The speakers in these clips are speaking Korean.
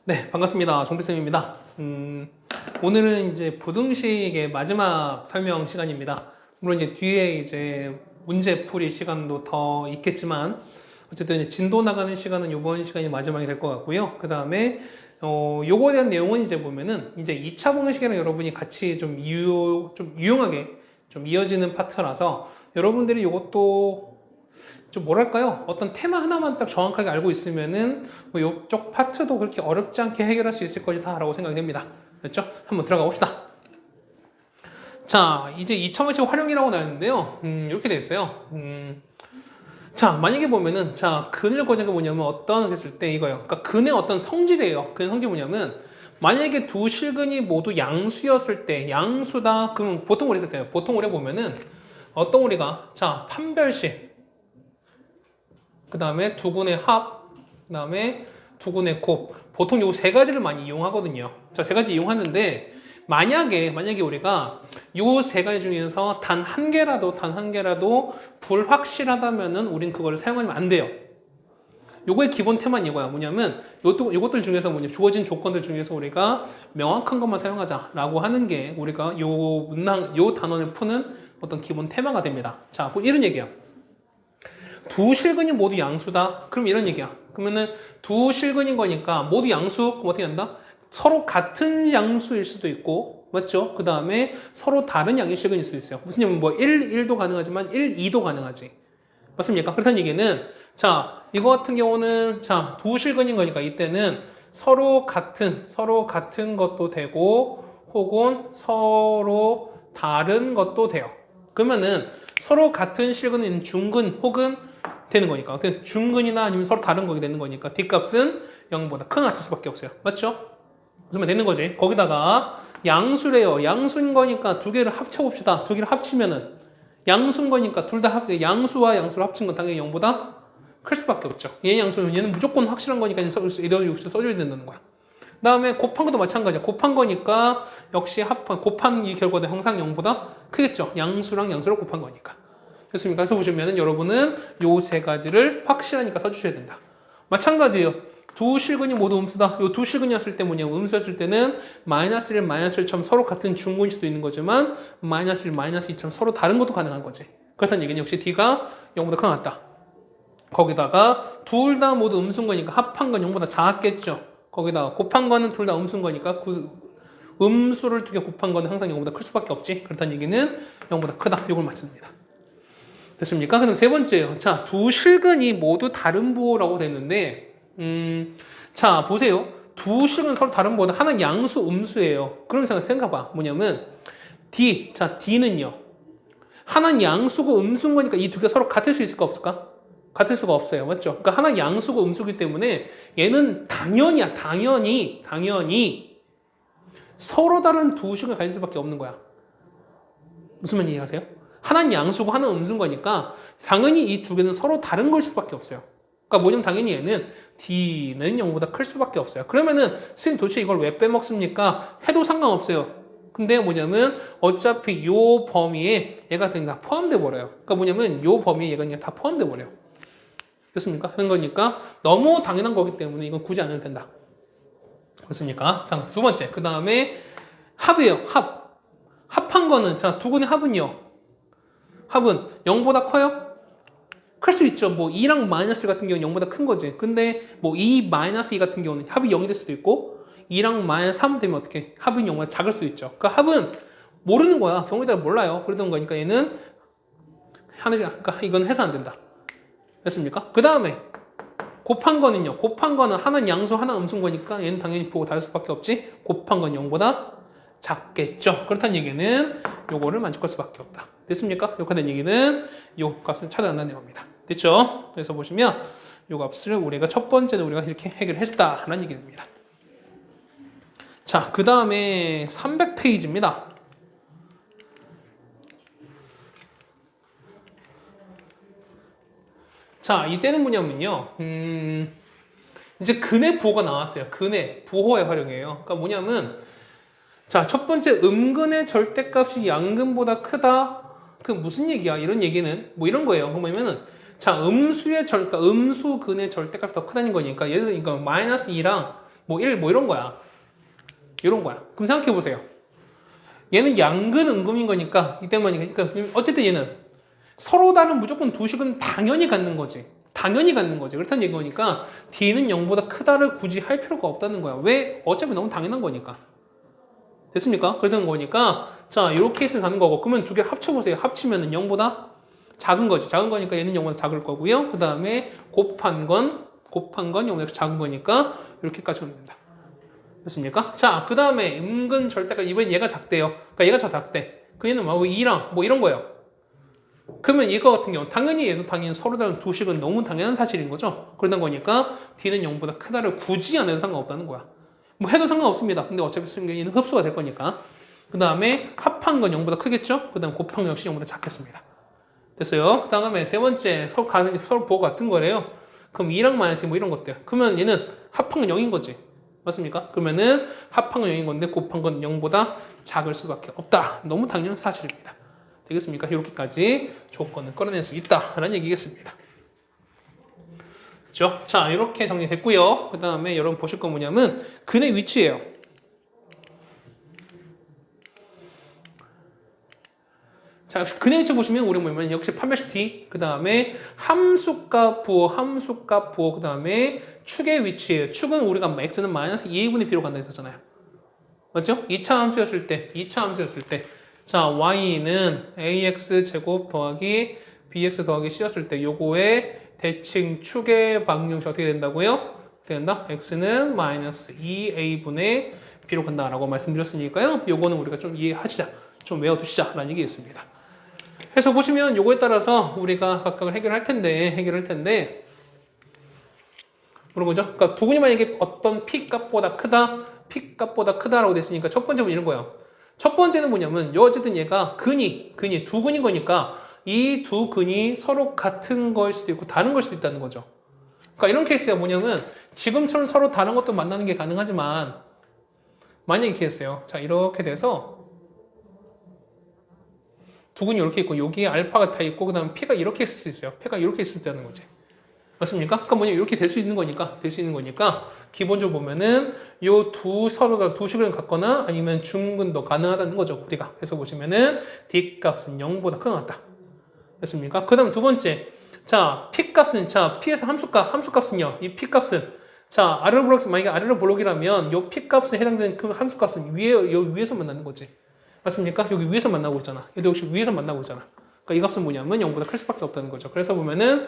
네, 반갑습니다. 정비쌤입니다. 오늘은 이제 부등식의 마지막 설명 시간입니다. 물론 이제 뒤에 이제 문제풀이 시간도 더 있겠지만, 어쨌든 이제 진도 나가는 시간은 이번 시간이 마지막이 될 것 같고요. 그 다음에, 요거에 대한 내용은 이제 보면은, 이제 2차 부등식이랑 여러분이 같이 좀 유용하게 좀 이어지는 파트라서, 여러분들이 요것도 좀 뭐랄까요? 어떤 테마 하나만 딱 정확하게 알고 있으면은 뭐 이쪽 파트도 그렇게 어렵지 않게 해결할 수 있을 것이다라고 생각이 됩니다. 됐죠? 한번 들어가 봅시다. 자, 이제 2차 원칙 활용이라고 나왔는데요. 이렇게 돼 있어요. 자, 만약에 보면은 자, 근을 고정게 뭐냐면 어떤 했을 때 이거예요. 그러니까 근의 어떤 성질이에요. 근 성질 뭐냐면 만약에 두 실근이 모두 양수였을 때 양수다. 그럼 보통 우리가 돼요. 보통 우리 보면은 어떤 우리가 자, 판별식 그 다음에 두근의 합, 그 다음에 두근의 곱. 보통 요 세 가지를 많이 이용하거든요. 자, 세 가지 이용하는데, 만약에 우리가 요 세 가지 중에서 단 한 개라도 불확실하다면은 우린 그걸 사용하면 안 돼요. 요거의 기본 테마는 이거야. 뭐냐면, 요것들 중에서 주어진 조건들 중에서 우리가 명확한 것만 사용하자라고 하는 게 우리가 요 단원을 푸는 어떤 기본 테마가 됩니다. 자, 이런 얘기야. 두 실근이 모두 양수다. 그럼 이런 얘기야. 그러면은 두 실근인 거니까 모두 양수. 그럼 어떻게 한다? 서로 같은 양수일 수도 있고, 맞죠? 그 다음에 서로 다른 양의 실근일 수도 있어요. 무슨 얘기냐면 뭐 1도 가능하지만 2도 가능하지. 맞습니까? 그렇다는 얘기는 자, 이거 같은 경우는 자, 두 실근인 거니까 이때는 서로 같은 것도 되고 혹은 서로 다른 것도 돼요. 그러면은 서로 같은 실근인 중근 혹은 되는 거니까 중근이나 아니면 서로 다른 거게 되는 거니까 뒷값은 0보다 큰 같을 수밖에 없어요. 맞죠? 무슨 말 되는 거지? 거기다가 양수래요. 양수인 거니까 두 개를 합쳐봅시다. 두 개를 합치면은 양수인 거니까 둘 다 양수와 양수를 합친 건 당연히 0보다 클 수밖에 없죠. 얘 양수는 얘는 무조건 확실한 거니까 이대로 써줘야 된다는 거야. 그 다음에 곱한 것도 마찬가지야. 곱한 거니까 역시 곱한 이 결과도 항상 0보다 크겠죠. 양수랑 양수를 곱한 거니까. 됐습니까? 그래서 보시면은 여러분은 요 세 가지를 확실하니까 써주셔야 된다. 마찬가지예요. 두 실근이 모두 음수다. 요 두 실근이었을 때 뭐냐면 음수였을 때는 마이너스 1, 마이너스 1처럼 서로 같은 중근일 수도 있는 거지만 마이너스 1, 마이너스 2처럼 서로 다른 것도 가능한 거지. 그렇다는 얘기는 역시 D가 0보다 큰 것 같다. 거기다가 둘 다 모두 음수인 거니까 합한 건 0보다 작겠죠. 거기다가 곱한 거는 둘 다 음수인 거니까 그 음수를 두 개 곱한 거는 항상 0보다 클 수밖에 없지. 그렇다는 얘기는 0보다 크다. 이걸 맞습니다. 됐습니까? 그럼 세 번째요. 자, 두 실근이 모두 다른 부호라고 됐는데, 자, 보세요. 두 실근 서로 다른 부호다. 하나는 양수, 음수예요. 그럼 생각해봐. 뭐냐면, D. 자, D는요. 하나는 양수고 음수인 거니까 이 두 개 서로 같을 수 있을까, 없을까? 같을 수가 없어요. 맞죠? 그러니까 하나는 양수고 음수기 때문에 얘는 당연히 서로 다른 두 실근을 가질 수밖에 없는 거야. 무슨 말 이해하세요? 하나는 양수고 하나는 음수인 거니까 당연히 이 두 개는 서로 다른 걸 수밖에 없어요. 그러니까 뭐냐면 당연히 얘는 D는 0보다 클 수밖에 없어요. 그러면은 선생님 도대체 이걸 왜 빼먹습니까? 해도 상관없어요. 근데 뭐냐면 어차피 요 범위에 얘가 그냥 다 포함돼 버려요. 그러니까 뭐냐면 요 범위에 얘가 그냥 다 포함돼 버려요. 됐습니까? 하는 거니까 너무 당연한 거기 때문에 이건 굳이 안 해도 된다. 됐습니까? 자, 두 번째. 그 다음에 합이에요. 합한 거는 자, 두 근의 합은요. 합은 0보다 커요? 클 수 있죠. 뭐 2랑 마이너스 같은 경우는 0보다 큰 거지. 근데 뭐 2 마이너스 2 같은 경우는 합이 0이 될 수도 있고 2랑 마이너스 3 되면 어떻게? 합은 0보다 작을 수도 있죠. 그 합은 모르는 거야. 경우에 따라 몰라요. 그러던 거니까 얘는 그러니까 이건 해서 안 된다. 됐습니까? 그 다음에 곱한 거는요. 곱한 거는 하나는 양수, 하나는 음수인 거니까 얘는 당연히 보고 다를 수밖에 없지. 곱한 건 0보다 작겠죠. 그렇다는 얘기는 요거를 만족할 수밖에 없다. 됐습니까? 이렇게 된 얘기는 요 값을 찾아낸다는 겁니다. 됐죠? 그래서 보시면 요 값을 우리가 첫 번째는 우리가 이렇게 해결했다라는 얘기입니다. 자, 그 다음에 300페이지입니다. 자, 이때는 뭐냐면요. 이제 근의 부호가 나왔어요. 근의 부호의 활용이에요. 그러니까 뭐냐면 자, 첫 번째 음근의 절대값이 양근보다 크다. 그 무슨 얘기야? 이런 얘기는 뭐 이런 거예요. 뭐냐면은 자, 그러니까 음수근의 절대값이 더 크다는 거니까 예를 들어서 이거 마이너스 2랑 뭐 1, 뭐 이런 거야. 이런 거야. 그럼 생각해 보세요. 얘는 양근 음금인 거니까 이 때문이니까 그러니까 어쨌든 얘는 서로 다른 무조건 두 식은 당연히 갖는 거지. 당연히 갖는 거지. 그렇다는 얘기니까 D는 0보다 크다를 굳이 할 필요가 없다는 거야. 왜? 어차피 너무 당연한 거니까. 됐습니까? 그렇다는 거니까 자, 요 케이스를 가는 거고 그러면 두 개를 합쳐보세요. 합치면은 0보다 작은 거지. 작은 거니까 얘는 0보다 작을 거고요. 그 다음에 곱한 건 0보다 작은 거니까 이렇게까지 하면 됩니다. 됐습니까? 자, 그 다음에 음근 절대값 이번엔 얘가 작대요. 그러니까 얘가 저 작대. 그 얘는 뭐 2랑 뭐 이런 거예요. 그러면 이거 같은 경우 당연히 얘도 당연히 서로 다른 두 식은 너무 당연한 사실인 거죠. 그러다 보니까 D는 0보다 크다를 굳이 안 해도 상관없다는 거야. 뭐 해도 상관없습니다. 근데 어차피 얘는 흡수가 될 거니까. 그 다음에 합한 건 0보다 크겠죠? 그 다음 곱한 건 역시 0보다 작겠습니다. 됐어요? 그 다음에 세 번째 서로 보고 같은 거래요. 그럼 2랑 마이너스 뭐 이런 것들. 그러면 얘는 합한 건 0인 거지. 맞습니까? 그러면은 합한 건 0인 건데 곱한 건 0보다 작을 수밖에 없다. 너무 당연한 사실입니다. 되겠습니까? 이렇게까지 조건을 끌어낼 수 있다라는 얘기겠습니다. 그렇죠? 자, 이렇게 정리됐고요. 그 다음에 여러분 보실 거 뭐냐면 근의 위치예요. 자, 근의 위치 보시면 우리 뭐냐면 역시 판별식 D, 그 다음에 함수값 부호, 그 다음에 축의 위치예요. 축은 우리가 x는 마이너스 2a분의 b로 간다 했었잖아요. 맞죠? 2차 함수였을 때, 자, y는 ax 제곱 더하기 bx 더하기 c였을 때 요거의 대칭 축의 방정식 어떻게 된다고요? 어떻게 된다? x는 마이너스 2a분의 b로 간다라고 말씀드렸으니까요. 요거는 우리가 좀 이해하시자, 좀 외워두시자라는 얘기였습니다. 그래서 보시면 요거에 따라서 우리가 각각을 해결할 텐데 그런 거죠. 그러니까 두근이 만약에 어떤 p 값보다 크다라고 됐으니까 첫 번째는 이런 거예요. 첫 번째는 뭐냐면 어쨌든 얘가 근이 두 근인 거니까 이 두 근이 서로 같은 거일 수도 있고 다른 걸 수도 있다는 거죠. 그러니까 이런 케이스가 뭐냐면 지금처럼 서로 다른 것도 만나는 게 가능하지만 만약에 이렇게 했어요. 자, 이렇게 돼서 두 근이 이렇게 있고 여기에 알파가 다 있고 그 다음에 p가 이렇게 있을 수 있어요. p가 이렇게 있을 수 있다는 거지. 맞습니까? 그러니까 뭐냐 이렇게 될 수 있는 거니까 기본적으로 보면은 요 서로 다른 두 식을 갖거나 아니면 중근도 가능하다는 거죠. 우리가 그래서 보시면은 d 값은 0보다 큰 것 같다. 됐습니까? 그 다음 두 번째, 자 p 값은 자 p에서 함수값은요. 이 p 값은 자 아래로 볼록 만약에 아래로 볼록이라면 요 p 값에 해당되는 그 함수값은 위에서 만나는 거지. 맞습니까? 여기 위에서 만나고 있잖아. 얘도 역시 위에서 만나고 있잖아. 그러니까 이 값은 뭐냐면 0보다 클 수밖에 없다는 거죠. 그래서 보면은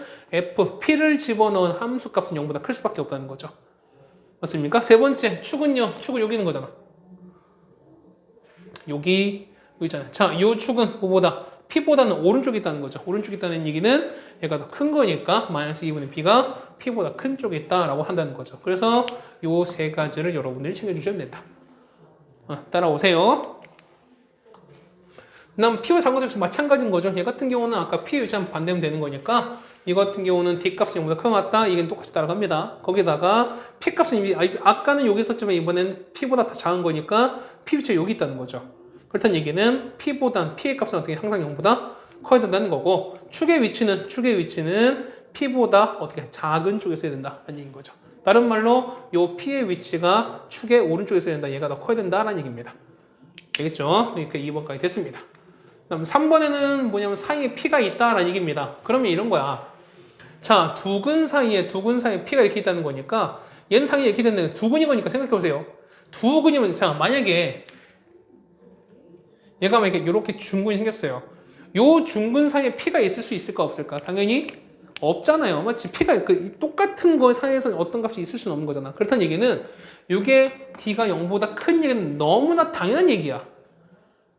p를 집어넣은 함수 값은 0보다 클 수밖에 없다는 거죠. 맞습니까? 세 번째, 축은 여기 있는 거잖아. 여기 있잖아요. 자, 이 축은 뭐보다 p보다는 오른쪽에 있다는 거죠. 오른쪽에 있다는 얘기는 얘가 더 큰 거니까 마이너스 2분의 b가 p보다 큰 쪽에 있다라고 한다는 거죠. 그래서 이 세 가지를 여러분들이 챙겨주시면 된다. 따라오세요. 그다음 P와 상관없이 역시 마찬가지인 거죠. 얘 같은 경우는 아까 P의 위치랑 반대면 되는 거니까 이 같은 경우는 D 값이 0보다 큰 것 같다. 이건 똑같이 따라갑니다. 거기다가 P 값은 아까는 여기 있었지만 이번엔 P보다 더 작은 거니까 P 위치가 여기 있다는 거죠. 그렇다는 얘기는 P의 값은 어떻게 항상 0보다 커야 된다는 거고 축의 위치는 P보다 어떻게 작은 쪽에 있어야 된다는 얘기인 거죠. 다른 말로 이 P의 위치가 축의 오른쪽에 있어야 된다. 얘가 더 커야 된다라는 얘기입니다. 되겠죠? 이렇게 2번까지 됐습니다. 그다음 3번에는 뭐냐면 사이에 P가 있다라는 얘기입니다. 그러면 이런 거야. 자, 두 근 사이에 P가 이렇게 있다는 거니까 얘는 당연히 이렇게 됐는데 두 근인 거니까 생각해 보세요. 두 근이면 자, 만약에 얘가 만약에 이렇게 중근이 생겼어요. 요 중근 사이에 P가 있을 수 있을까 없을까? 당연히 없잖아요. 마치 P가 똑같은 거 사이에서 어떤 값이 있을 수는 없는 거잖아. 그렇다는 얘기는 이게 D가 0보다 큰 얘기는 너무나 당연한 얘기야.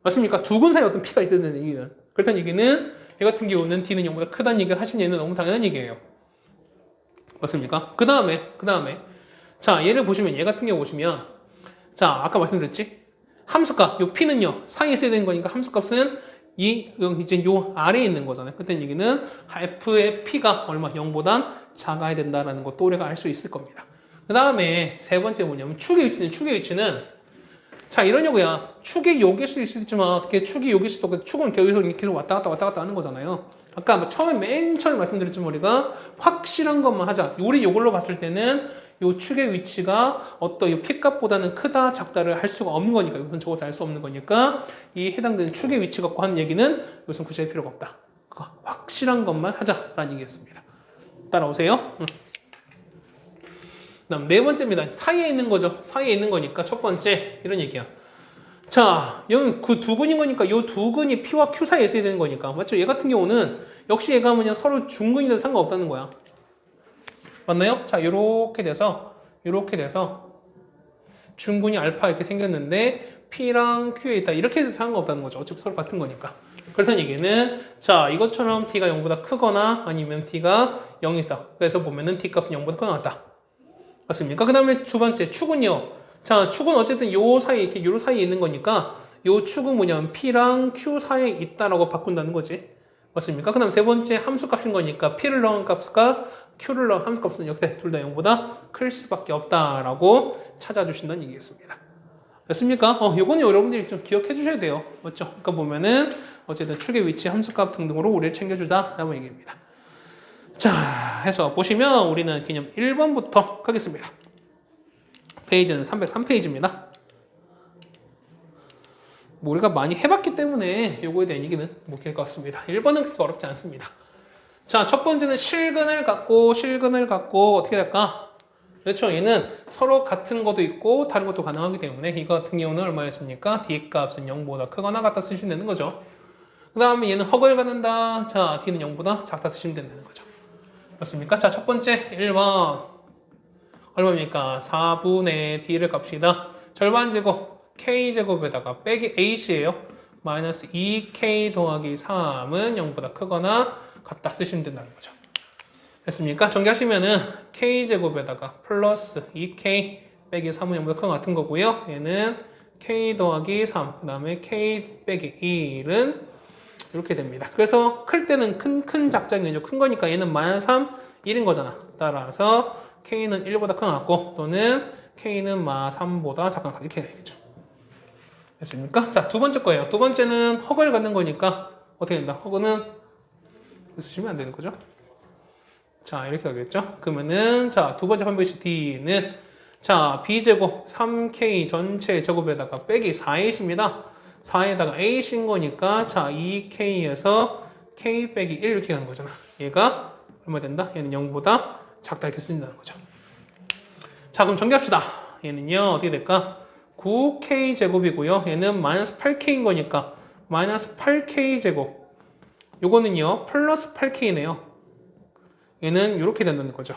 맞습니까? 두 근 사이에 어떤 P가 있어야 되는 얘기는. 그렇다는 얘기는 얘 같은 경우는 D는 0보다 크다는 얘기를 하신 얘는 너무 당연한 얘기예요. 맞습니까? 그 다음에 자 얘를 보시면 얘 같은 경우 보시면 자 아까 말씀드렸지? 함수값 요 P는요 사이에 있어야 되는 거니까 함수값은 이제 요 아래에 있는 거잖아요. 그때 얘기는 F의 P가 얼마 0보단 작아야 된다라는 것도 우리가 알 수 있을 겁니다. 그 다음에 세 번째 뭐냐면 축의 위치는 자 이러냐고요. 축이 여기일 수도 있지만 어떻게 축이 여기일 수도 없고 축은 여기서 계속 왔다 갔다 하는 거잖아요. 아까 맨 처음에 말씀드렸지만 우리가 확실한 것만 하자. 우리 요걸로 봤을 때는 요 축의 위치가 어떤 이 P값보다는 크다, 작다를 할 수가 없는 거니까, 이것은 적어서 알 수 없는 거니까, 이 해당되는 축의 위치 갖고 하는 얘기는 이것은 굳이 할 필요가 없다. 확실한 것만 하자라는 얘기였습니다. 따라오세요. 그다음 네 번째입니다. 사이에 있는 거죠. 사이에 있는 거니까 첫 번째 이런 얘기야. 자, 여기 그 두근인 거니까 요 두근이 P와 Q 사이에 있어야 되는 거니까. 맞죠? 얘 같은 경우는 역시 얘가 뭐냐 서로 중근이든 상관없다는 거야. 맞나요? 자, 요렇게 돼서 중근이 알파 이렇게 생겼는데 P랑 Q에 있다. 이렇게 해서 상관없다는 거죠. 어차피 서로 같은 거니까. 그렇다는 얘기는 자, 이것처럼 T가 0보다 크거나 아니면 T가 0이다. 그래서 보면은 T 값은 0보다 크거나 같다. 맞습니까? 그 다음에 두 번째 축은요. 자, 축은 어쨌든 요 사이에 이렇게 요 사이에 있는 거니까 요 축은 뭐냐면 P랑 Q 사이에 있다라고 바꾼다는 거지. 맞습니까? 그 다음 세 번째 함수 값인 거니까 P를 넣은 값과 Q를 넣은 함수 값은 역대 둘 다 0보다 클 수밖에 없다라고 찾아주신다는 얘기겠습니다. 됐습니까? 요거는 여러분들이 좀 기억해 주셔야 돼요. 맞죠? 그러니까 보면은 어쨌든 축의 위치, 함수 값 등등으로 우리를 챙겨주자 라고 얘기합니다. 자, 해서 보시면 우리는 개념 1번부터 하겠습니다. 페이지는 303페이지입니다. 뭐 우리가 많이 해봤기 때문에 요거에 대한 얘기는 못 할 것 같습니다. 1번은 그렇게 어렵지 않습니다. 자, 첫 번째는 실근을 갖고 어떻게 될까? 그렇죠. 얘는 서로 같은 것도 있고 다른 것도 가능하기 때문에 이거 같은 경우는 얼마였습니까? D 값은 0보다 크거나 같다 쓰시면 되는 거죠. 그 다음에 얘는 허근을 갖는다. 자, D는 0보다 작다 쓰시면 되는 거죠. 맞습니까? 자, 첫 번째 1번 얼마입니까? 4분의 D를 값이다. 절반 제곱 K제곱에다가 빼기 H예요. 마이너스 2K 더하기 3은 0보다 크거나 같다 쓰시면 된다는 거죠. 됐습니까? 전개하시면은 K제곱에다가 플러스 2K 빼기 3은 0보다 크거나 같은 거고요. 얘는 K 더하기 3, 그 다음에 K 빼기 1은 이렇게 됩니다. 그래서 클 때는 큰 작작이죠. 큰 거니까 얘는 마이너스 3, 1인 거잖아. 따라서 K는 1보다 큰 것 같고 또는 K는 마 3보다 작은 것 같고 이렇게 되겠죠. 됐습니까? 자, 두 번째 거예요. 두 번째는 허근을 갖는 거니까 어떻게 된다? 허근은 쓰시면 안 되는 거죠. 자, 이렇게 하겠죠. 그러면은 자, 두 번째 판별식 D는 자, B제곱 3K 전체 제곱에다가 빼기 4H입니다. 4에다가 H인 거니까 자, 2K에서 K 빼기 1 이렇게 가는 거잖아. 얘가 얼마 된다? 얘는 0보다 작다 이렇게 쓰인다는 거죠. 자, 그럼 정리합시다. 얘는요 어떻게 될까? 9K 제곱이고요. 얘는 마이너스 8K인 거니까 마이너스 8K 제곱. 요거는요 플러스 8K네요. 얘는 이렇게 된다는 거죠.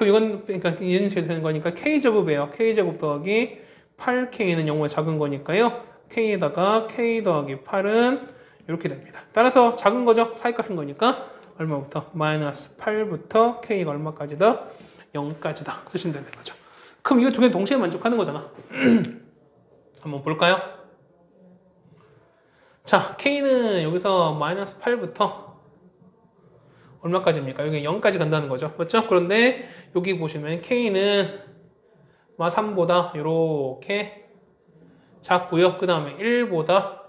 이건 그러니까 얘는 제일 되는 거니까 K 제곱이에요. K 제곱 더하기 8K는 0보다 작은 거니까요. K에다가 K 더하기 8은 이렇게 됩니다. 따라서 작은 거죠. 사이값인 거니까 얼마부터? 마이너스 8부터 K가 얼마까지다? 0까지다 쓰시면 되는 거죠. 그럼 이거 두 개 동시에 만족하는 거잖아. 한번 볼까요? 자, K는 여기서 마이너스 8부터 얼마까지입니까? 여기 0까지 간다는 거죠. 맞죠? 그런데 여기 보시면 K는 마 3보다 이렇게 작고요. 그 다음에 1보다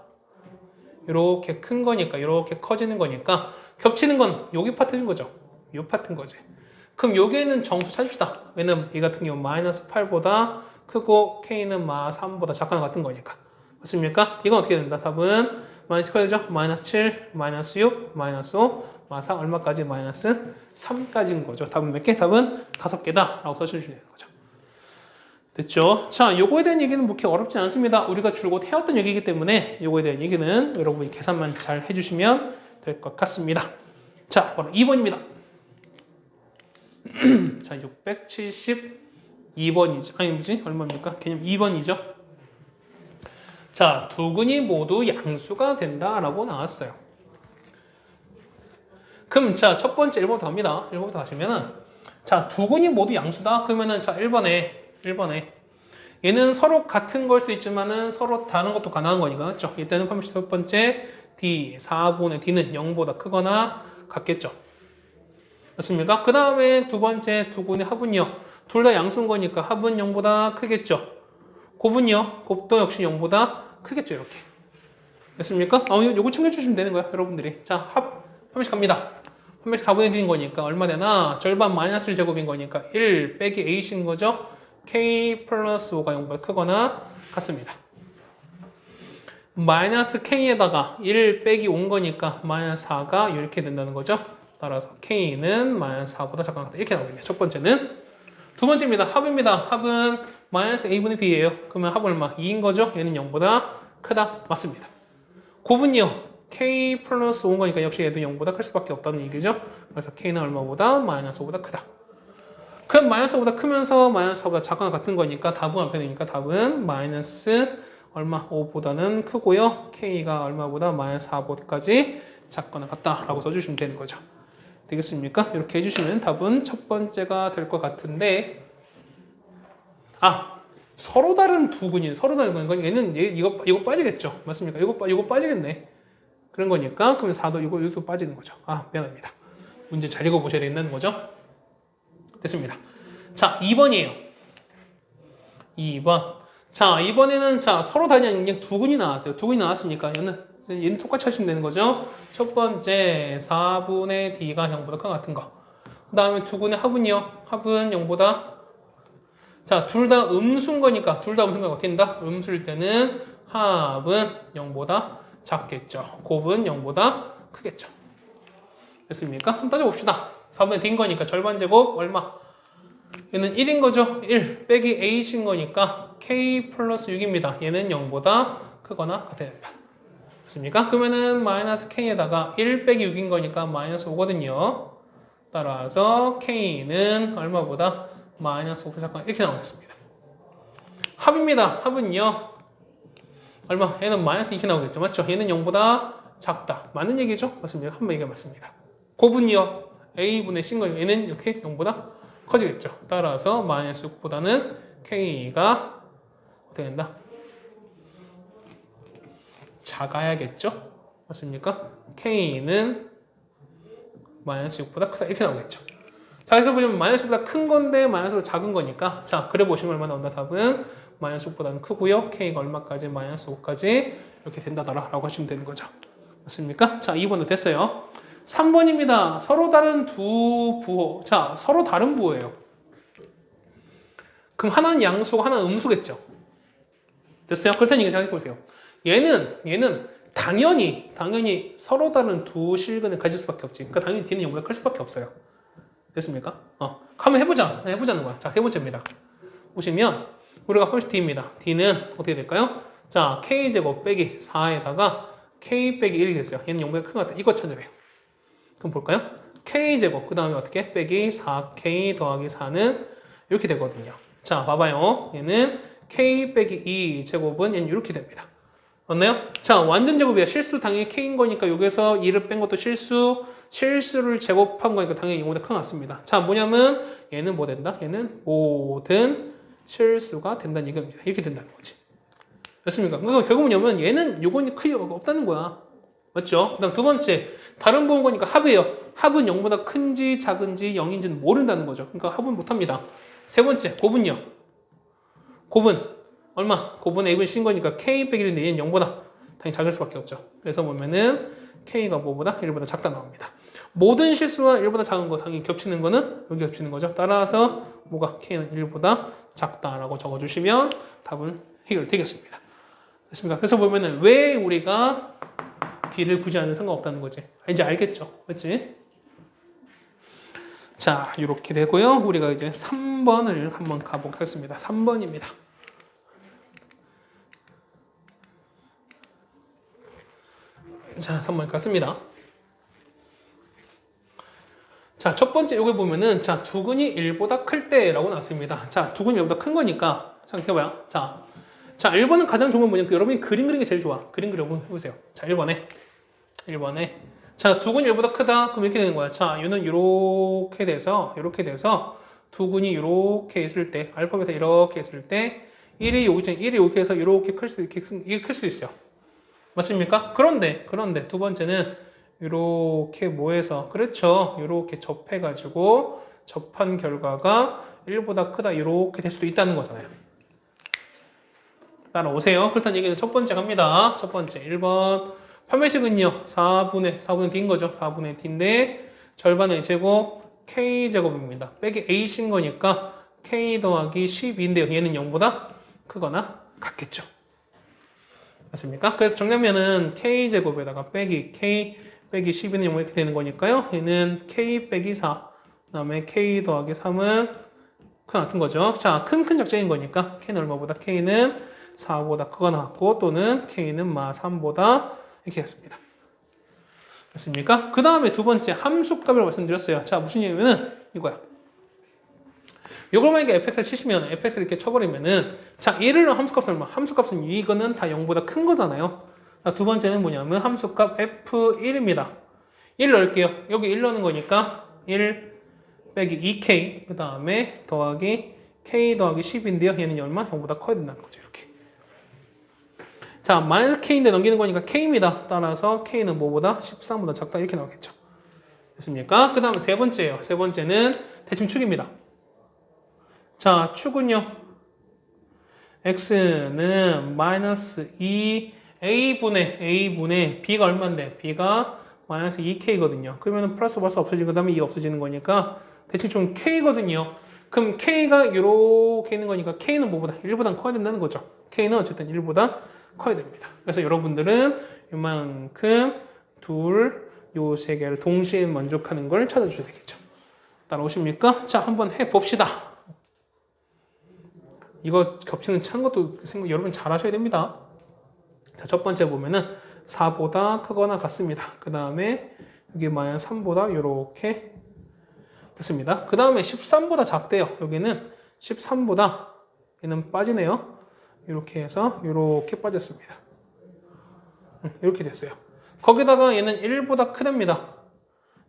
이렇게 큰 거니까 이렇게 커지는 거니까 겹치는 건 여기 파트인 거죠. 이 파트인 거지. 그럼 여기에는 정수 찾읍시다. 왜냐면 이 같은 경우 마이너스 8보다 크고 K는 마 3보다 작거나 같은 거니까. 맞습니까? 이건 어떻게 된다? 답은 마이너스 커야죠. 마이너스 7, 마이너스 6, 마이너스 5, 마이너스 4 얼마까지? 마이너스 3까지인 거죠. 답은 몇 개? 답은 5개다 라고 써주시면 되는 거죠. 됐죠? 자, 요거에 대한 얘기는 뭐 그렇게 어렵지 않습니다. 우리가 줄곧 해왔던 얘기이기 때문에 요거에 대한 얘기는 여러분이 계산만 잘 해주시면 될 것 같습니다. 자, 바로 2번입니다. 자, 672번이죠. 아니, 뭐지? 얼마입니까? 개념 2번이죠. 자, 두 근이 모두 양수가 된다라고 나왔어요. 그럼 자, 첫 번째 1번부터 갑니다. 1번부터 가시면은 자, 두 근이 모두 양수다. 그러면은 자, 1번에 얘는 서로 같은 걸 수 있지만은 서로 다른 것도 가능한 거니까. 그렇죠? 이때는 판별식 첫 번째 D 4분의 D는 0보다 크거나 같겠죠. 맞습니까? 그 다음에 두 번째 두 근의 합은요. 둘 다 양수인 거니까 합은 0보다 크겠죠. 곱은요. 곱도 역시 0보다 크겠죠. 이렇게. 됐습니까? 요거 챙겨주시면 되는 거예요. 여러분들이. 자, 판별식 갑니다. 판매식 4분의 D인 거니까 얼마 되나? 절반 마이너스 1제곱인 거니까 1 빼기 A인 거죠? K 플러스 5가 0보다 크거나 같습니다. 마이너스 K에다가 1 빼기 5인 거니까 마이너스 4가 이렇게 된다는 거죠. 따라서 K는 마이너스 4보다 작거나 같다. 이렇게 나오겠네요. 첫 번째는. 두 번째입니다. 합입니다. 합은 마이너스 A분의 B예요. 그러면 합 얼마? 2인 거죠? 얘는 0보다 크다. 맞습니다. 곱은요. K 플러스 5인 거니까 역시 얘도 0보다 클 수밖에 없다는 얘기죠. 그래서 K는 얼마보다? 마이너스 5보다 크다. 그럼 마이너스 5보다 크면서 마이너스 4보다 작거나 같은 거니까 답은 앞에 되니까 답은 마이너스 얼마? 5보다는 크고요. K가 얼마보다? 마이너스 4보다까지 작거나 같다라고 써주시면 되는 거죠. 되겠습니까? 이렇게 해주시면 답은 첫 번째가 될 것 같은데 서로 다른 두 근이 서로 다른 건 얘는 이거 빠지겠죠. 맞습니까? 이거 빠지겠네. 그런 거니까 그러면 4도 이것도 빠지는 거죠. 미안합니다. 문제 잘 읽어보셔야 된다는 거죠. 됐습니다. 자, 2번이에요. 2번. 자, 이번에는 서로 다른 그냥 두 근이 나왔어요. 두 근이 나왔으니까 얘는 똑같이 하시면 되는 거죠. 첫 번째 4분의 D가 0보다 큰 것 같은 거. 그 다음에 두 근의 합은요. 합은 0보다 둘 다 음수인 거니까 둘 다 음수인 거 어떻게 된다? 음수일 때는 합은 0보다 작겠죠. 곱은 0보다 크겠죠. 됐습니까? 한번 따져봅시다. 4분의 D인 거니까 절반 제곱 얼마? 얘는 1인 거죠. 1 빼기 A인 거니까 K 플러스 6입니다. 얘는 0보다 크거나 같아야 됩니다. 됐습니까? 그러면은 마이너스 K에다가 1 빼기 6인 거니까 마이너스 5거든요. 따라서 K는 얼마보다? 마이너스 5보다 작거나 이렇게 나오겠습니다. 합입니다. 합은요. 얼마? 얘는 마이너스 2이 나오겠죠. 맞죠? 얘는 0보다 작다. 맞는 얘기죠? 맞습니다. 한 번 얘기가 맞습니다. 곱은요. A분의 C인 얘는 이렇게 0보다 커지겠죠. 따라서 마이너스 6보다는 K가 어떻게 된다? 작아야겠죠? 맞습니까? K는 마이너스 6보다 크다. 이렇게 나오겠죠. 자, 그래서 보시면 마이너스보다 큰 건데 마이너스보다 작은 거니까 자, 그래 보시면 얼마 나온다? 답은 마이너스 6보다는 크고요. K가 얼마까지? 마이너스 5까지 이렇게 된다더라 라고 하시면 되는 거죠. 맞습니까? 자, 2번도 됐어요. 3번입니다. 서로 다른 두 부호. 자, 서로 다른 부호예요. 그럼 하나는 양수고 하나는 음수겠죠. 됐어요? 그렇다는 얘기 생각해 보세요. 얘는 당연히 서로 다른 두 실근을 가질 수밖에 없지. 그러니까 당연히 D는 0보다 클 수밖에 없어요. 됐습니까? 한번 해보자는 거야. 자, 세 번째입니다. 보시면 우리가 헐스 D입니다. D는 어떻게 될까요? 자, K제곱 빼기 4에다가 K 빼기 1이 됐어요. 얘는 0보다 큰 것 같다. 이거 찾으래요. 그럼 볼까요? K제곱 그 다음에 어떻게? 빼기 4K 더하기 4는 이렇게 되거든요. 자, 봐봐요. 얘는 K 빼기 2 제곱은 얘는 이렇게 됩니다. 맞나요? 자, 완전 제곱이야. 실수 당연히 K인 거니까 여기서 2를 뺀 것도 실수를 제곱한 거니까 당연히 0보다 큰 것 같습니다. 자, 뭐냐면 얘는 뭐 된다? 얘는 모든 실수가 된다는 얘기입니다. 이렇게 된다는 거지. 됐습니까? 그러니까 결국 뭐냐면 얘는 요건이 크게 없다는 거야. 맞죠? 그 다음 두 번째, 다른 부분 거니까 합이에요. 합은 0보다 큰지 작은지 0인지는 모른다는 거죠. 그러니까 합은 못합니다. 세 번째, 곱은요. 곱은 얼마? 곱은 A분의 C인 거니까 K 빼기 1인데 얘는 0보다 당연히 작을 수밖에 없죠. 그래서 보면은 K가 뭐보다? 1보다 작다 나옵니다. 모든 실수와 1보다 작은 거 당연히 겹치는 거는 여기 겹치는 거죠. 따라서 뭐가? K는 1보다 작다라고 적어주시면 답은 해결되겠습니다. 됐습니까? 그래서 보면은 왜 우리가 D를 굳이 하는 상관없다는 거지. 이제 알겠죠? 그렇지? 자, 이렇게 되고요. 우리가 이제 3번을 한번 가보겠습니다. 3번입니다. 자, 3번 갔습니다. 자, 첫 번째 여기 보면은 자, 두근이 1보다 클 때라고 나왔습니다. 자, 두근이 1보다 큰 거니까 생각해봐요. 자, 1번은 가장 좋은 건 뭐냐면 여러분이 그림 그리는 게 제일 좋아. 그림 그려보세요. 자, 1번에 자, 두근이 1보다 크다. 그럼 이렇게 되는 거야. 자, 얘는 이렇게 돼서 두근이 이렇게 있을 때 알파벳에 이렇게 있을 때 1이 여기 해서 이렇게 클 수도 있어요. 맞습니까? 그런데 두 번째는 이렇게 모여서 그렇죠. 이렇게 접해가지고 접한 결과가 1보다 크다 이렇게 될 수도 있다는 거잖아요. 따라오세요. 그렇다는 얘기는 첫 번째 갑니다. 첫 번째 1번 판매식은요 4분의 D인 거죠. 4분의 D인데 절반의 제곱 K제곱입니다. 빼기 A신 거니까 K 더하기 12인데요. 얘는 0보다 크거나 같겠죠. 맞습니까? 그래서 정리하면은 K제곱에다가 빼기 K 빼기 12는 0 이렇게 되는 거니까요. 얘는 K 빼기 4, 그 다음에 K 더하기 3은 같은 거죠. 자, 큰 작자인 거니까 K는 얼마보다? K는 4보다 크거나 같고 또는 K는 3보다 이렇게 했습니다. 됐습니까? 그 다음에 두 번째 함수값을 말씀드렸어요. 자, 무슨 얘기냐면은 이거야. 이걸 만약에 fx를 치시면 fx를 이렇게 쳐버리면은 자, 얘를 함수값은 얼마? 함수값은 이거는 다 0보다 큰 거잖아요. 자, 두 번째는 뭐냐면 함수값 f1입니다. 1 넣을게요. 여기 1 넣는 거니까 1 빼기 2k 그 다음에 더하기 k 더하기 10인데요. 얘는 얼마? 0보다 커야 된다는 거죠. 이렇게. 자, 마이너스 k인데 넘기는 거니까 k입니다. 따라서 k는 뭐보다? 13보다 작다 이렇게 나오겠죠. 됐습니까? 그 다음에 세 번째예요. 세 번째는 대칭 축입니다. 자, 축은요. x는 마이너스 2a분의 b가 얼마인데? b가 마이너스 2k거든요. 그러면 플러스 벌써 없어지고 그 다음에 2가 없어지는 거니까 대칭축은 k거든요. 그럼 k가 이렇게 있는 거니까 k는 뭐보다? 1보다 커야 된다는 거죠. k는 어쨌든 1보다 커야 됩니다. 그래서 여러분들은 이만큼 요 세 개를 동시에 만족하는 걸 찾아주셔야 되겠죠. 따라오십니까? 자, 한번 해봅시다. 이거 겹치는 찬 것도 여러분 잘 하셔야 됩니다. 자, 첫 번째 보면은 4보다 크거나 같습니다. 그 다음에 여기 마이너스 3보다 이렇게 됐습니다. 그 다음에 13보다 작대요. 여기는 13보다 얘는 빠지네요. 이렇게 해서 이렇게 빠졌습니다. 이렇게 됐어요. 거기다가 얘는 1보다 크답니다.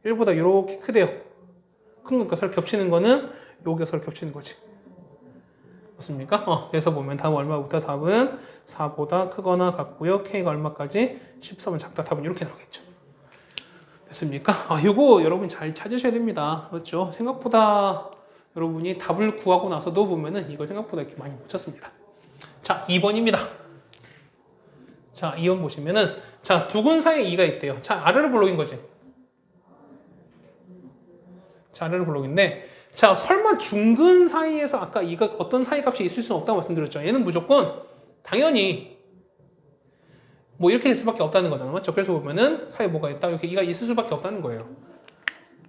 1보다 이렇게 크대요. 큰 거니까 서로 겹치는 거는 여기가 서로 겹치는 거지. 맞습니까? 그래서 보면 답은 얼마부터? 답은 4보다 크거나 같고요. K가 얼마까지? 13은 작다. 답은 이렇게 나오겠죠. 됐습니까? 이거 여러분 잘 찾으셔야 됩니다. 그렇죠? 생각보다 여러분이 답을 구하고 나서도 보면은 이거 생각보다 이렇게 많이 못 찾습니다. 자, 2번입니다. 자, 2번 보시면은 자, 두 근 사이에 2가 있대요. 자, 아래로 블록인 거지. 자, 아래로 블록인데 자, 설마 중근 사이에서 아까 이가 어떤 사이 값이 있을 수는 없다고 말씀드렸죠. 얘는 무조건 당연히 뭐 이렇게 될 수밖에 없다는 거잖아요. 맞죠? 그래서 보면은 사이에 뭐가 있다? 이렇게 이가 있을 수밖에 없다는 거예요.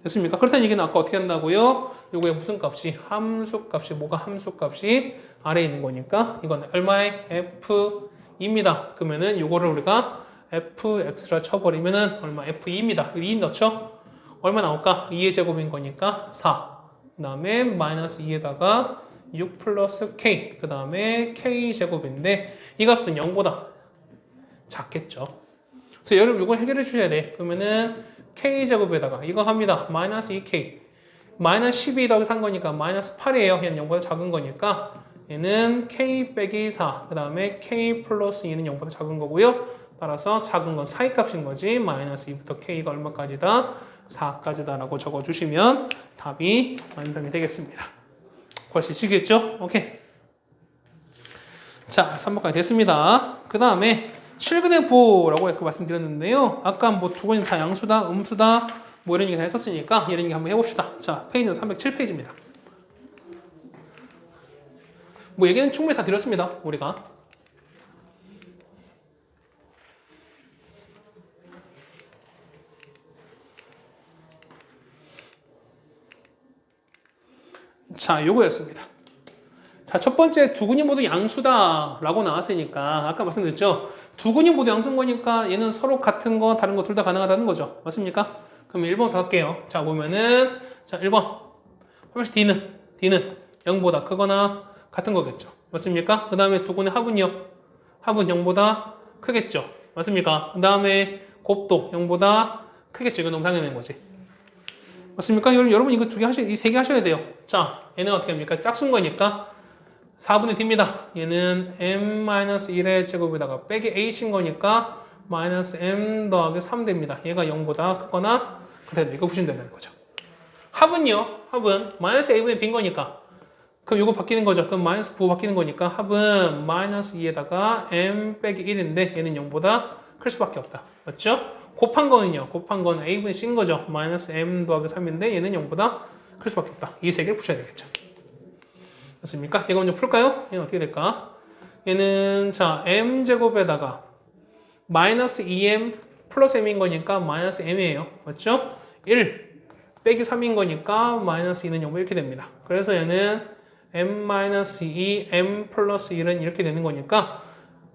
됐습니까? 그렇다는 얘기는 아까 어떻게 한다고요? 요거에 무슨 값이? 함수 값이 뭐가 함수 값이 아래에 있는 거니까 이건 얼마의 f2입니다. 그러면은 요거를 우리가 fx라 쳐버리면은 얼마? f2입니다. 2 넣죠? 얼마 나올까? 2의 제곱인 거니까 4. 그 다음에 마이너스 2에다가 6 플러스 k. 그 다음에 k 제곱인데 이 값은 0보다 작겠죠. 그래서 여러분 이걸 해결해 주셔야 돼. 그러면은 k 제곱에다가 이거 합니다. 마이너스 2k. 마이너스 12 더하기 3 거니까 마이너스 8이에요. 얘는 0보다 작은 거니까 얘는 k 빼기 4. 그 다음에 k 플러스 2는 0보다 작은 거고요. 따라서 작은 건 사이 값인 거지. 마이너스 2부터 k가 얼마까지다? 4까지다 라고 적어주시면 답이 완성이 되겠습니다. 구하시겠죠? 오케이. 자, 3번까지 됐습니다. 그 다음에 7근의 보라고 말씀드렸는데요. 아까 뭐 두 번이 다 양수다, 음수다, 뭐 이런 얘기 다 했었으니까 이런 얘기 한번 해봅시다. 자, 페이지는 307페이지입니다. 뭐 얘기는 충분히 다 드렸습니다. 우리가. 자, 요거였습니다. 자, 첫 번째 두 근이 모두 양수다라고 나왔으니까 아까 말씀드렸죠. 두 근이 모두 양수인 거니까 얘는 서로 같은 거, 다른 거 둘 다 가능하다는 거죠. 맞습니까? 그럼 1번부터 할게요. 자, 보면은 자, 1번. 혹시 D는 0보다 크거나 같은 거겠죠. 맞습니까? 그 다음에 두 근의 합은요. 합은 0보다 크겠죠. 맞습니까? 그 다음에 곱도 0보다 크겠죠. 이거 너무 당연한 거지. 맞습니까? 여러분 이거 이 세 개 하셔야 돼요. 자, 얘는 어떻게 합니까? 짝수인 거니까 4분의 D입니다. 얘는 m-1의 제곱에다가 빼기 a신 거니까 마이너스 m 더하기 3 됩니다. 얘가 0보다 크거나 그대로 이거 보시면 된다는 거죠. 합은요. 합은 마이너스 a분의 b인 거니까 그럼 이거 바뀌는 거죠. 그럼 마이너스 9 바뀌는 거니까 합은 마이너스 2에다가 m 빼기 1인데 얘는 0보다 클 수밖에 없다. 맞죠? 곱한 거는요. 곱한 건 a분의 c인 거죠. 마이너스 m 더하기 3인데 얘는 0보다 클 수밖에 없다. 이 세 개를 푸셔야 되겠죠. 됐습니까? 이거 먼저 풀까요? 얘는 어떻게 될까? 얘는 자 m제곱에다가 마이너스 2m 플러스 m인 거니까 마이너스 m이에요. 맞죠? 1 빼기 3인 거니까 마이너스 2는 0 이렇게 됩니다. 그래서 얘는 m-2 m 플러스 1은 이렇게 되는 거니까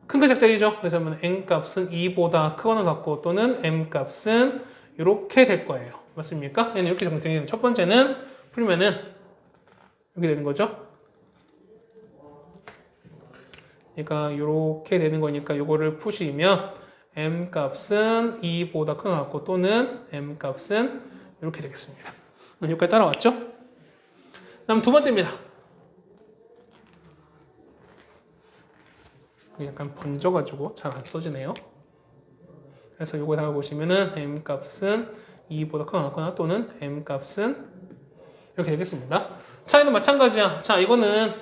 큰 거 작작이죠. 그래서 n 값은 2보다 크거나 같고 또는 m 값은 이렇게 될 거예요. 맞습니까? 얘는 이렇게 정리되는 되는 첫 번째는 풀면은 이렇게 되는 거죠. 그러니까 이렇게 되는 거니까 이거를 푸시면 m 값은 2보다 크거나 같고 또는 m 값은 이렇게 되겠습니다. 여기까지 따라왔죠? 다음 두 번째입니다. 약간 번져가지고 잘 안 써지네요. 그래서 이거다가 보시면은 m 값은 2보다 크거나 같거나 또는 m 값은 이렇게 되겠습니다. 자, 얘는 마찬가지야. 자, 이거는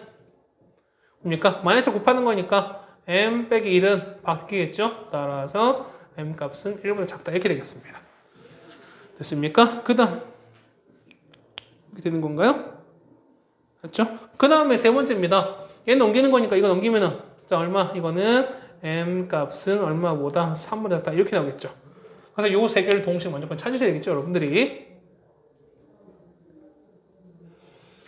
뭡니까? 마이너스 곱하는 거니까 m 빼기 1은 바뀌겠죠? 따라서 m 값은 1보다 작다 이렇게 되겠습니다. 됐습니까? 그 다음 이렇게 되는 건가요? 맞죠? 그 다음에 세 번째입니다. 얘 넘기는 거니까 이거 넘기면은 자 얼마? 이거는 m 값은 얼마보다 3보다 작다 이렇게 나오겠죠. 그래서 요 세 개를 동시에 먼저 찾으셔야 되겠죠, 여러분들이.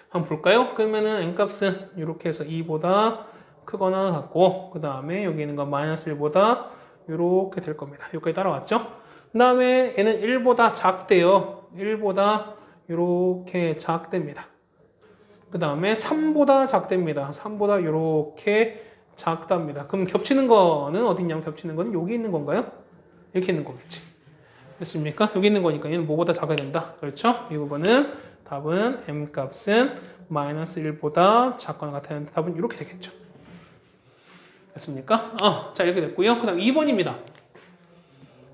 한번 볼까요? 그러면은 n 값은 이렇게 해서 2보다 크거나 같고 그 다음에 여기 있는 건 마이너스 1보다 이렇게 될 겁니다. 여기까지 따라왔죠? 그 다음에 얘는 1보다 작대요. 1보다 이렇게 작답니다. 그 다음에 3보다 작답니다. 3보다 이렇게 작답니다. 그럼 겹치는 거는 어딨냐면 겹치는 거는 여기 있는 건가요? 이렇게 있는 거겠지. 됐습니까? 여기 있는 거니까 얘는 뭐보다 작아야 된다. 그렇죠? 이 부분은 답은 m 값은 마이너스 1보다 작거나 같아야 하는데 답은 이렇게 되겠죠. 됐습니까? 자 이렇게 됐고요. 그 다음 2번입니다.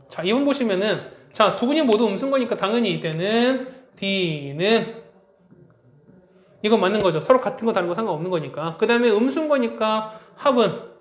자 2번 보시면은 자 두 분이 모두 음수인 거니까 당연히 이때는 D는 이거 맞는 거죠. 서로 같은 거 다른 거 상관없는 거니까. 그 다음에 음수인 거니까 합은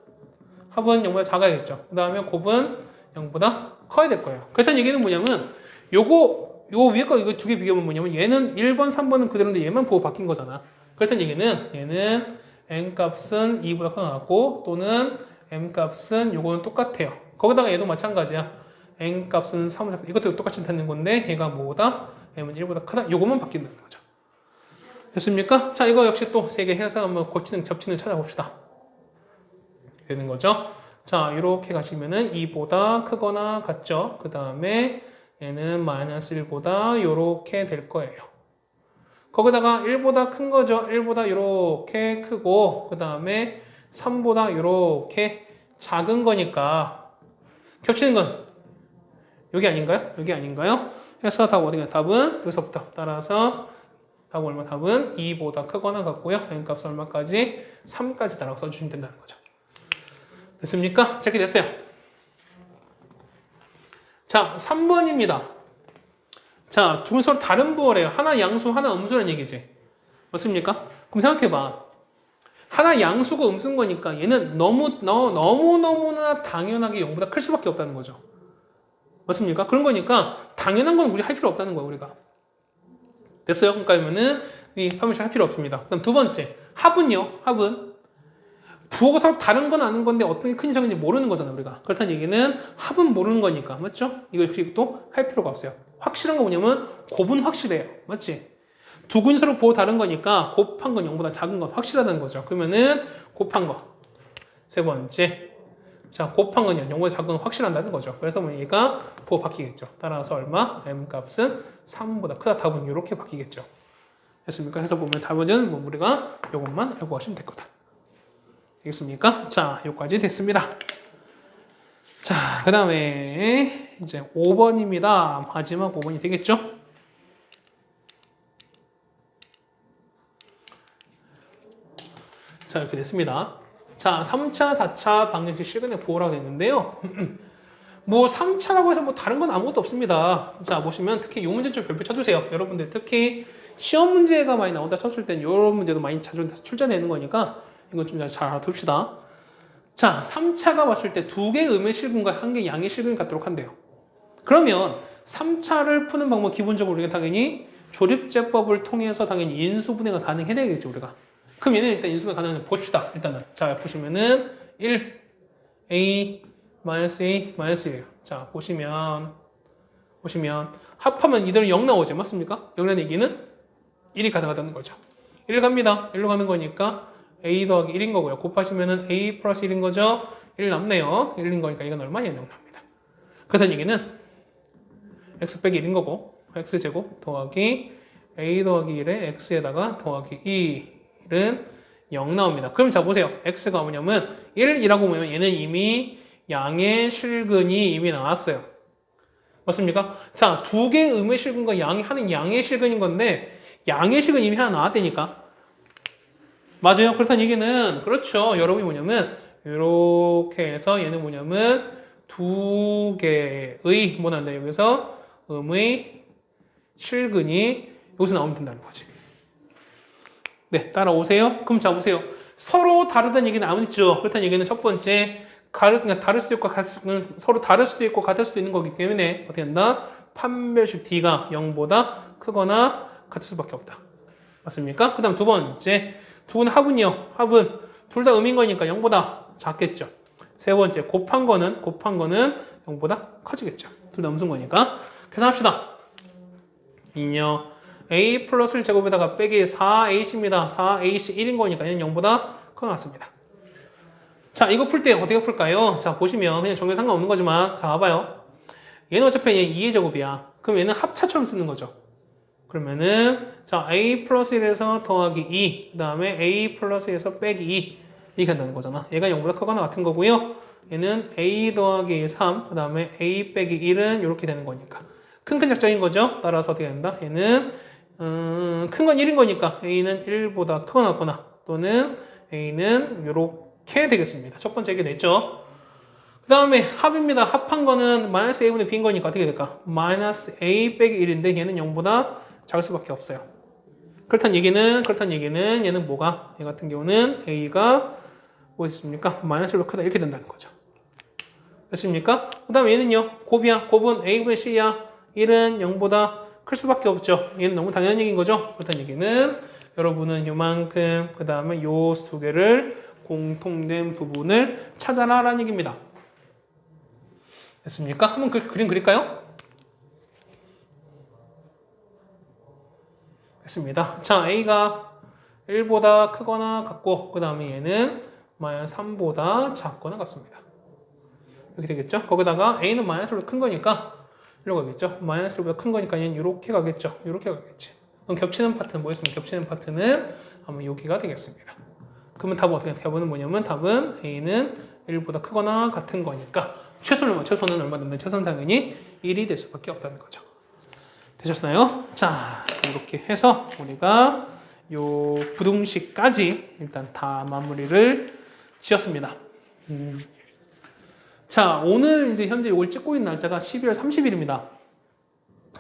0보다 작아야겠죠. 그 다음에 곱은 0보다 커야 될 거예요. 그렇다는 얘기는 뭐냐면 요 위에 거 이거 두 개 비교하면 뭐냐면 얘는 1번, 3번은 그대로인데 얘만 보고 바뀐 거잖아. 그렇다는 얘기는 얘는 n 값은 2보다 크거나 같고 또는 m 값은 요거는 똑같아요. 거기다가 얘도 마찬가지야. n 값은 3보다 작다. 이것도 똑같이 되는 건데 얘가 뭐보다 m은 1보다 크다. 요것만 바뀐다는 거죠. 됐습니까? 자, 이거 역시 또 세 개 해서 한번 고치는, 접치는 찾아봅시다. 되는 거죠. 자, 이렇게 가시면은 2보다 크거나 같죠. 그 다음에 얘는 마이너스 1보다 이렇게 될 거예요. 거기다가 1보다 큰 거죠. 1보다 이렇게 크고 그 다음에 3보다 이렇게 작은 거니까 겹치는 건 여기 아닌가요? 여기 아닌가요? 해서 답 어디가? 답은 여기서부터 따라서 답은 얼마? 답은 2보다 크거나 같고요. n 값은 얼마까지? 3까지 따라고 써주시면 된다는 거죠. 됐습니까? 자, 이렇게 됐어요. 자, 3번입니다. 자, 두 분 서로 다른 부호래요. 하나 양수, 하나 음수라는 얘기지. 맞습니까? 그럼 생각해봐. 하나 양수가 음수인 거니까 얘는 너무너무나 당연하게 0보다 클 수밖에 없다는 거죠. 맞습니까? 그런 거니까 당연한 건 굳이 할 필요 없다는 거야, 우리가. 됐어요? 그러니까 그러면은 이 판별식 할 필요 없습니다. 그다음 두 번째, 합은요. 합은 부호가 서로 다른 건 아는 건데 어떤 게 큰 이상인지 모르는 거잖아, 우리가. 그렇다는 얘기는 합은 모르는 거니까. 맞죠? 이거 역시 또 할 필요가 없어요. 확실한 거 뭐냐면 곱은 확실해요. 맞지? 두 군이 서로 부호 다른 거니까 곱한 건 0보다 작은 건 확실하다는 거죠. 그러면은 곱한 거. 세 번째. 자, 곱한 건요. 0보다 작은 건 확실한다는 거죠. 그래서 뭐 얘가 부호 바뀌겠죠. 따라서 얼마? m 값은 3보다 크다. 답은 이렇게 바뀌겠죠. 됐습니까? 해서 보면 답은 뭐 우리가 이것만 알고 가시면 될 거다. 되겠습니까? 자, 여기까지 됐습니다. 자, 그 다음에 이제 5번입니다. 마지막 5번이 되겠죠? 자, 이렇게 됐습니다. 자, 3차, 4차 방정식 시간의 부호라고 했는데요. 뭐 3차라고 해서 뭐 다른 건 아무것도 없습니다. 자, 보시면 특히 이 문제 좀 별표 쳐두세요. 여러분들 특히 시험 문제가 많이 나온다 쳤을 땐 이런 문제도 많이 자주 출제되는 거니까 이건 좀 잘 알아둡시다. 자, 3차가 왔을 때 두 개의 음의 실근과 한 개의 양의 실근이 같도록 한대요. 그러면 3차를 푸는 방법 기본적으로 우리가 당연히 조립제법을 통해서 당연히 인수분해가 가능해야겠죠 우리가. 그럼 얘는 일단 인수분해 가능한 봅시다. 일단은 자 보시면은 1 a 마이너스 a 마이너스 1이에요. 자 보시면 합하면 이대로 0 나오죠. 맞습니까? 0이라는 얘기는 1이 가능하다는 거죠. 1 갑니다. 1로 가는 거니까 a 더하기 1인 거고요. 곱하시면은 a 플러스 1인 거죠. 1 남네요. 1인 거니까 이건 얼마? 0 납니다. 그렇다는 얘기는 x 빼기 1인 거고 x제곱 더하기 a 더하기 1에 x에다가 더하기 1은 0 나옵니다. 그럼 자 보세요. x가 뭐냐면 1이라고 보면 얘는 이미 양의 실근이 이미 나왔어요. 맞습니까? 자, 두 개의 음의 실근과 양의 실근인 건데 양의 실근 이미 하나 나왔다니까. 맞아요. 그렇다는 얘기는 그렇죠. 여러분이 뭐냐면 이렇게 해서 얘는 뭐냐면 두 개의 뭐 난다 여기서 음의 실근이 여기서 나오면 된다는 거지. 네, 따라오세요. 그럼 자 보세요. 서로 다르다는 얘기는 아무렇죠. 그렇다는 얘기는 첫 번째 다를 수도 있고 서로 다를 수도 있고 같을 수도 있는 거기 때문에 어떻게 한다? 판별식 D가 0보다 크거나 같을 수밖에 없다. 맞습니까? 그 다음 두 번째 두 개는 합은요. 합은 둘 다 음인 거니까 0보다 작겠죠. 세 번째 곱한 거는 0보다 커지겠죠. 둘 다 음수인 거니까. 계산합시다. 인요 a 플러스를 제곱에다가 빼기 4ac입니다. 4ac 1인 거니까 얘는 0보다 커 나왔습니다. 자, 이거 풀 때 어떻게 풀까요? 자, 보시면 그냥 정리 상관없는 거지만 자, 봐봐요. 얘는 어차피 얘 2의 제곱이야. 그럼 얘는 합차처럼 쓰는 거죠. 그러면은 자, a 플러스 1에서 더하기 2, 그 다음에 a 플러스 1에서 빼기 2 이렇게 한다는 거잖아. 얘가 0보다 크거나 같은 거고요. 얘는 a 더하기 3, 그 다음에 a 빼기 1은 이렇게 되는 거니까. 큰 작정인 거죠. 따라서 어떻게 된다? 얘는 큰 건 1인 거니까 a는 1보다 크거나 같거나 또는 a는 이렇게 되겠습니다. 첫 번째 얘기 됐죠. 그 다음에 합입니다. 합한 거는 마이너스 a분의 b인 거니까 어떻게 될까? 마이너스 a 빼기 1인데 얘는 0보다 작을 수밖에 없어요. 그렇다는 얘기는 얘는 뭐가? 얘 같은 경우는 a가 뭐 있습니까? 마이너스 1보다 크다 이렇게 된다는 거죠. 됐습니까? 그 다음에 얘는요. 곱이야. 곱은 a분의 c야. 1은 0보다 클 수밖에 없죠. 얘는 너무 당연한 얘기인 거죠. 그렇다는 얘기는 여러분은 요만큼 그 다음에 요 두 개를 공통된 부분을 찾아라 라는 얘기입니다. 됐습니까? 한번 그림 그릴까요? 됐습니다. 자, a가 1보다 크거나 같고 그 다음에 얘는 마이너스 3보다 작거나 같습니다. 이렇게 되겠죠? 거기다가 a는 마이너스보다 큰 거니까 이렇게 가겠죠? 마이너스보다 큰 거니까 얘는 이렇게 가겠죠? 이렇게 가겠지. 그럼 겹치는 파트는 뭐였으면 겹치는 파트는 아마 여기가 되겠습니다. 그러면 답은 어떻게 답은 뭐냐면 답은 a는 1보다 크거나 같은 거니까 최소는 얼마 되면 최소는 당연히 1이 될 수밖에 없다는 거죠. 되셨나요? 자, 이렇게 해서 우리가 요 부등식까지 일단 다 마무리를 지었습니다. 자, 오늘 이제 현재 이걸 찍고 있는 날짜가 12월 30일입니다.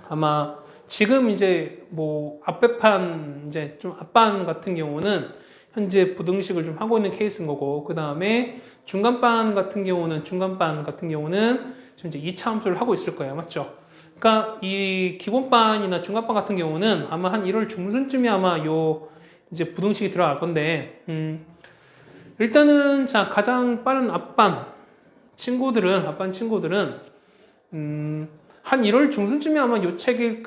아마 지금 이제 뭐 앞배판 이제 좀 앞반 같은 경우는 현재 부등식을 좀 하고 있는 케이스인 거고 그 다음에 중간반 같은 경우는 지금 이제 2차 함수를 하고 있을 거예요. 맞죠? 그러니까 이 기본반이나 중간반 같은 경우는 아마 한 1월 중순쯤에 아마 요 이제 부등식이 들어갈 건데 일단은 자 가장 빠른 앞반 친구들은 한 1월 중순쯤에 아마 요 책을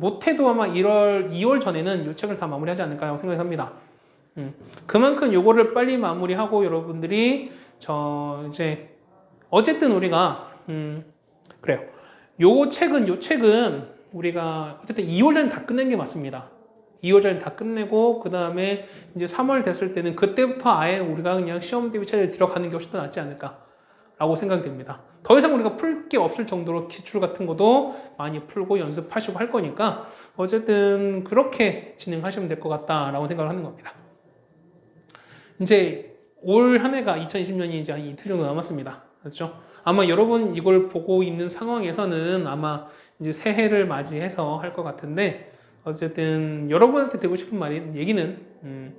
못해도 아마 2월 전에는 요 책을 다 마무리하지 않을까 생각이 합니다. 그만큼 요거를 빨리 마무리하고 여러분들이 이제 어쨌든 우리가 그래요. 요 책은 우리가 어쨌든 2월 전에 다 끝낸 게 맞습니다. 2월 전에 다 끝내고 그 다음에 이제 3월 됐을 때는 그때부터 아예 우리가 그냥 시험 대비 체제에 들어가는 게 훨씬 더 낫지 않을까라고 생각이 됩니다. 더 이상 우리가 풀 게 없을 정도로 기출 같은 것도 많이 풀고 연습하시고 할 거니까 어쨌든 그렇게 진행하시면 될 것 같다라고 생각을 하는 겁니다. 이제 올 한 해가 2020년이 이제 한 이틀 정도 남았습니다. 그렇죠? 아마 여러분 이걸 보고 있는 상황에서는 아마 이제 새해를 맞이해서 할 것 같은데 어쨌든 여러분한테 드리고 싶은 얘기는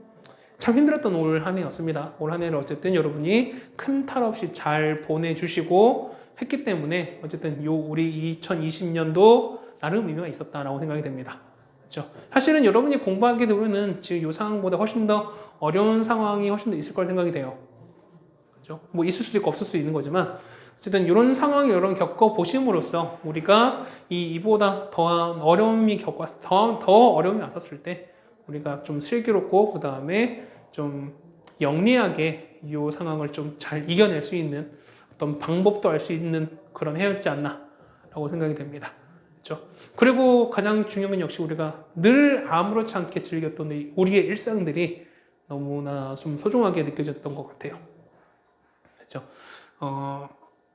참 힘들었던 올 한 해였습니다. 올 한 해를 어쨌든 여러분이 큰 탈 없이 잘 보내주시고 했기 때문에 어쨌든 우리 2020년도 나름 의미가 있었다라고 생각이 됩니다. 그렇죠? 사실은 여러분이 공부하게 되면은 지금 이 상황보다 훨씬 더 어려운 상황이 훨씬 더 있을 걸 생각이 돼요. 그렇죠? 뭐 있을 수도 있고 없을 수도 있는 거지만 어쨌든 이런 상황을 여러 번 겪어 보심으로써 우리가 이보다 더한 어려움이 더 어려움이 왔었을 때 우리가 좀 슬기롭고 그 다음에 좀 영리하게 이 상황을 좀 잘 이겨낼 수 있는 어떤 방법도 알 수 있는 그런 해였지 않나라고 생각이 됩니다. 그렇죠? 그리고 가장 중요한 건 역시 우리가 늘 아무렇지 않게 즐겼던 우리의 일상들이 너무나 좀 소중하게 느껴졌던 것 같아요. 그렇죠?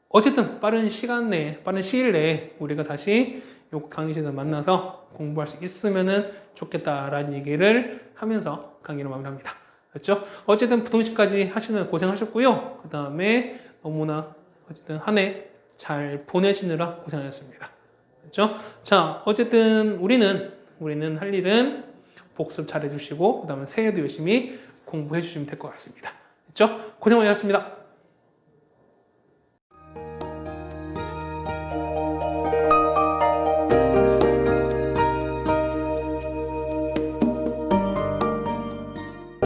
어쨌든 빠른 시간 내에, 빠른 시일 내에 우리가 다시 이 강의실에서 만나서 공부할 수 있으면 좋겠다라는 얘기를 하면서 강의를 마무리합니다. 그렇죠? 어쨌든 부동식까지 하시는 고생하셨고요. 그 다음에 너무나 어쨌든 한 해 잘 보내시느라 고생하셨습니다. 그렇죠? 자, 어쨌든 우리는 할 일은 복습 잘 해주시고 그 다음에 새해도 열심히 공부해 주시면 될 것 같습니다. 그렇죠? 고생 많으셨습니다.